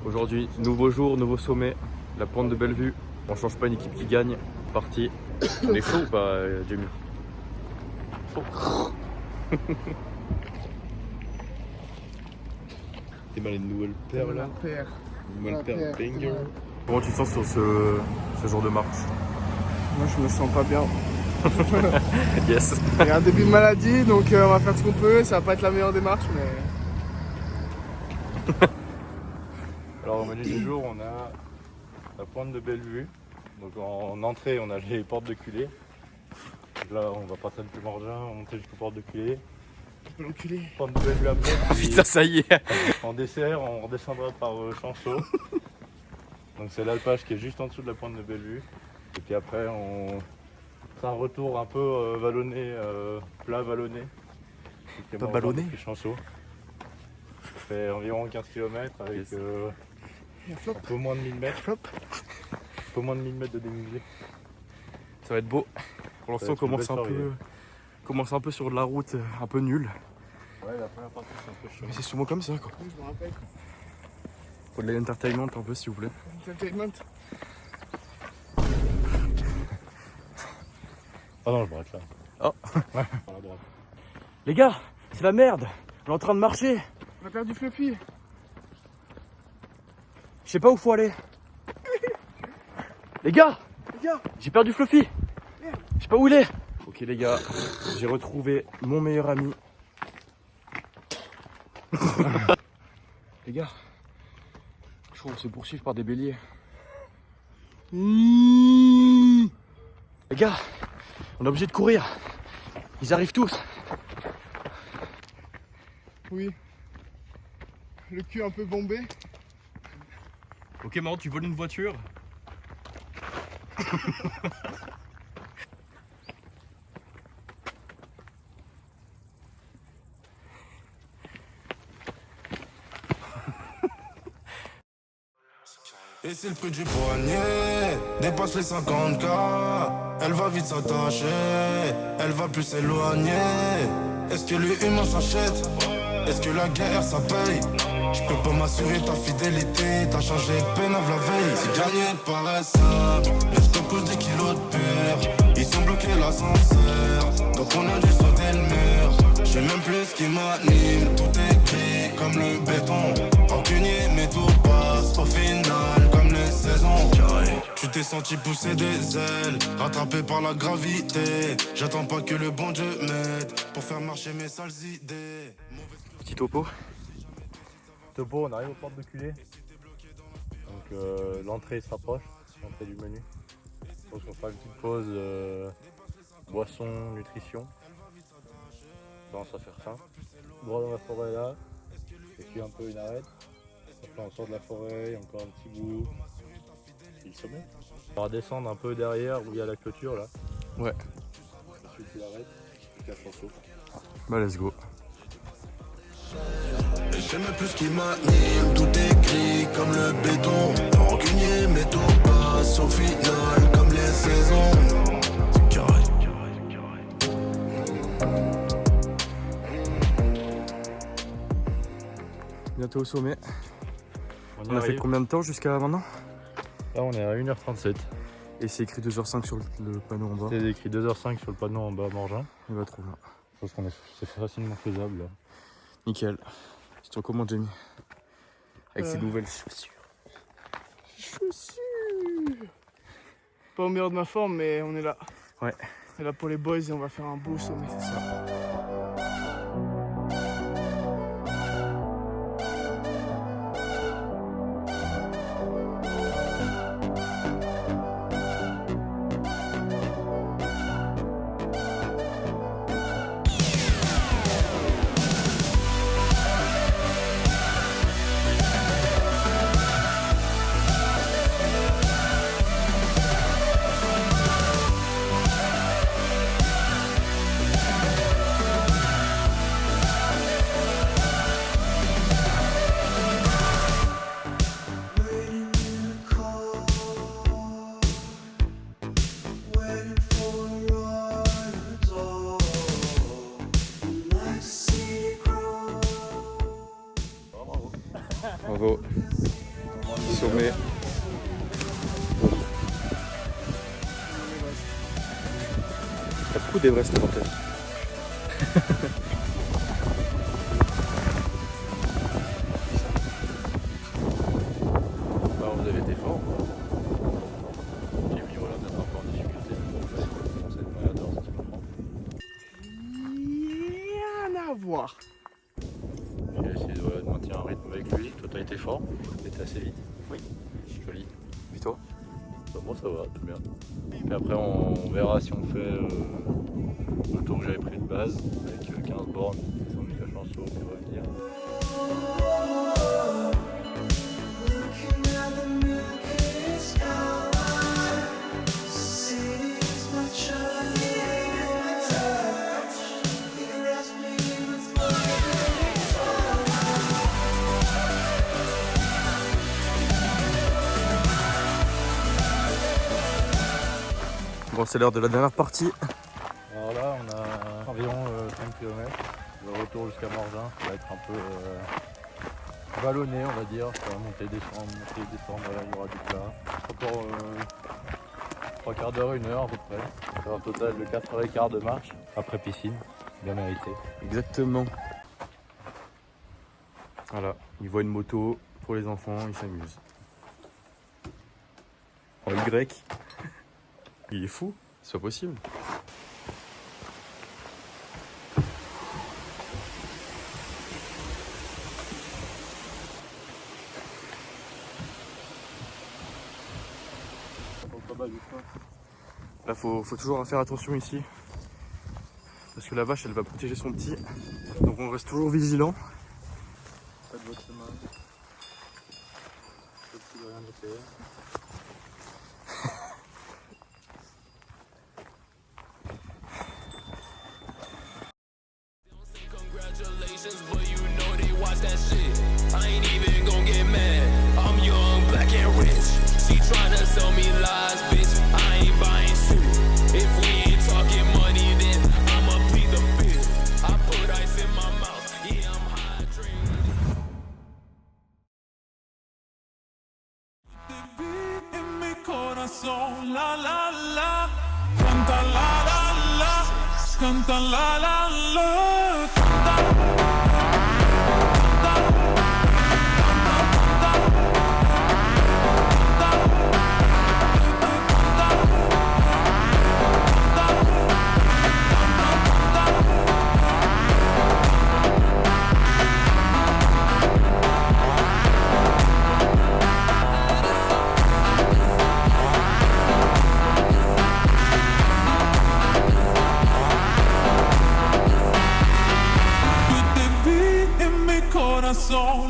Aujourd'hui, nouveau jour, nouveau sommet, la pointe de Bellevue. On change pas une équipe qui gagne. Parti. On est chaud ou pas, Jamie? Chaud. T'es mal une nouvelle paire là? Une nouvelle paire banger. Comment tu te sens sur ce jour de marche? Moi je me sens pas bien. Yes. Il y a un début de maladie donc on va faire ce qu'on peut, ça va pas être la meilleure démarche mais... Alors au menu du jour on a la pointe de Bellevue. Donc en entrée on a les portes de Culée. Donc là on va passer le plus Morgin, on va monter jusqu'aux portes de Culée. L'enculé. Pointe de Bellevue après. Putain, ça y est. En dessert on redescendra par Chanceau. Donc c'est l'alpage qui est juste en dessous de la pointe de Bellevue. Et puis après c'est un retour un peu vallonné, plat vallonné. Pas ballonné. Chanceau. Ça fait environ 15 km avec Flop. un peu moins de 1000 mètres. Flop. Un peu moins de 1000 mètres de dénivelé. Ça va être beau. Pour l'instant, on commence un peu sur de la route un peu nulle. Ouais, la première partie c'est un peu chaud. Mais c'est souvent comme ça quoi. Oui, je me rappelle. Faut de l'entertainment un peu s'il vous plaît. Entertainment. Ah non, je m'arrête là. Oh. Ouais, par la droite. Les gars, c'est la merde. On est en train de marcher. On va perdre du fluffy. Je sais pas où faut aller. Les gars, j'ai perdu Fluffy. Je sais pas où il est. Ok les gars, j'ai retrouvé mon meilleur ami. Les gars, je trouve qu'on se poursuivre par des béliers. Les gars, on est obligé de courir. Ils arrivent tous. Oui. Le cul un peu bombé. Ok Maro, tu voles une voiture. Et c'est le prix du poignet, dépasse les 50K. Elle va vite s'attacher, elle va plus s'éloigner. Est-ce que le humain s'achète? Est-ce que la guerre ça paye? Je peux pas m'assurer ta fidélité, t'as changé de pénave la veille. Si gagner te paraît simple, mais je te pousse des kilos de peur. Ils ont bloqué l'ascenseur, donc on a dû sauter le mur. Je sais même plus ce qui m'anime, tout est gris comme le béton. Rancunier mais tout passe au final comme les saisons. Tu t'es senti pousser des ailes, rattrapé par la gravité. J'attends pas que le bon Dieu m'aide pour faire marcher mes sales idées. Petit topo. Topo, on arrive aux portes de Culée. Donc l'entrée se rapproche, l'entrée du menu. Je pense qu'on fera une petite pause boisson, nutrition. Ça commence à faire faim. Droit dans la forêt là, et puis un peu une arête. Après on sort de la forêt, encore un petit bout. C'est le sommet. On va descendre un peu derrière où il y a la clôture là. Ouais. Ensuite il arrête, jusqu'à Chanceau. Bah let's go. Et je sais même plus ce qui m'anime, tout est gris comme le béton. Rancunier mais tout passe au final comme les saisons. C'est carré. Bientôt au sommet. On a fait arrive. combien de temps jusqu'à maintenant? Là on est à 1h37. Et c'est écrit 2h05 sur le panneau en bas. C'est écrit 2h05 sur le panneau en bas à Morgin. Il va trop bien. Je pense que c'est facilement faisable là. Nickel. Tu te sens comment Jamie? Avec ces nouvelles chaussures. Pas au meilleur de ma forme mais on est là. Ouais. On est là pour les boys et on va faire un beau sommet. C'est ça. Bravo. sommet. T'as beaucoup d'Everest devant toi. Bah, vous avez été fort. J'ai mis voilà d'être un peu en difficulté. Bon, cette période, ce qu'il prend. Rien à voir. J'ai essayé de maintenir un rythme avec lui. Toi, t'as été fort. T'étais assez vite. Oui. Joli. Et toi? Bah, moi, ça va, tout bien. Et après, on verra si on fait le tour que j'avais pris de base avec 15 bornes. Sans méga chanceau qui va venir. Bon, c'est l'heure de la dernière partie. Alors là, on a environ 5 km. Le retour jusqu'à Morgin, ça va être un peu vallonné, on va dire. Ça va monter, descendre, voilà, il y aura du plat. Encore 3 quarts d'heure, 1 heure à peu près. Ça fait un total de 4h15 de marche, après piscine, bien mérité. Exactement. Voilà, ils voient une moto pour les enfants, ils s'amusent. En Y. Il est fou, c'est pas possible. Là, faut toujours faire attention ici. Parce que la vache, elle va protéger son petit. Donc on reste toujours vigilant. Faites votre chemin. Le petit doit rien noter. Congratulations, but you know they watch that shit. I ain't even gon' get mad. I'm young, black and rich. She tryna sell me lies, bitch. I ain't buying shit. If we ain't talking money, then I'ma plead the fifth. I put ice in my mouth, yeah, I'm hydrated. En mi corazón, la la la, canta la la la, canta la la la.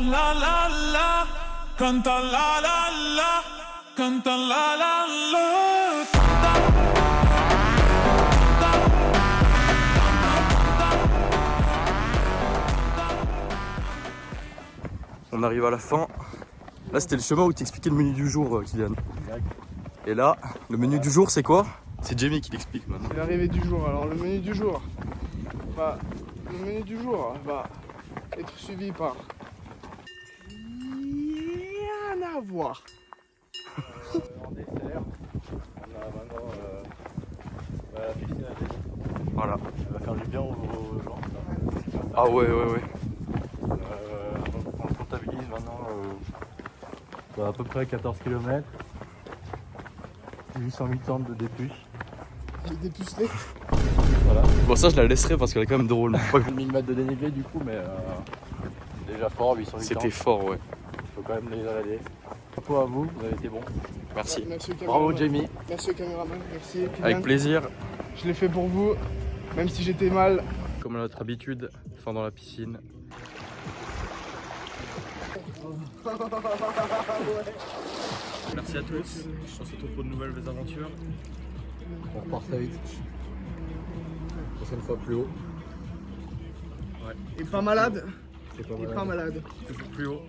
La la la, canta la la la, canta la la la. On arrive à la fin. Là, c'était le chemin où tu expliquais le menu du jour, Kylian. Exact. Et là, le menu du jour, c'est quoi? C'est Jamie qui l'explique maintenant. C'est l'arrivée du jour. Alors le menu du jour va être suivi par rien à voir. En dessert, on a maintenant la piscine à thé. Voilà. Elle va faire du bien aux gens. Ça. Ah ouais. On comptabilise maintenant à peu près 14 km. 880 de dépuce. J'ai dépucelé. Voilà. Bon, ça, je la laisserai parce qu'elle est quand même drôle. 1000 mètres de dénivelé du coup, mais déjà fort, 880. C'était fort, ouais. Il faut quand même les avaler. Chapeau à vous, vous avez été bon. Merci. Merci au Bravo caméraman. Jamie. Merci au caméraman. Merci. Kylian. Avec plaisir. Je l'ai fait pour vous, même si j'étais mal. Comme à notre habitude, fin dans la piscine. Merci à tous. On se retrouve pour de nouvelles aventures. On repart très vite. Prochaine fois plus haut. Et pas malade. C'est pas Et mal. pas malade. Toujours plus haut.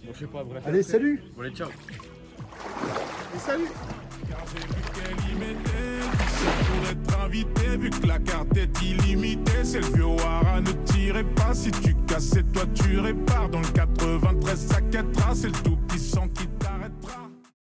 Bon, je sais pas, bref. Allez, salut. Bon, allez, ciao. Et salut. Pour être invité, vu que la carte est illimitée, c'est le vieux Wara, ne tirez pas. Si tu casses, c'est toi tu répares dans le 83. ça c'est le tout.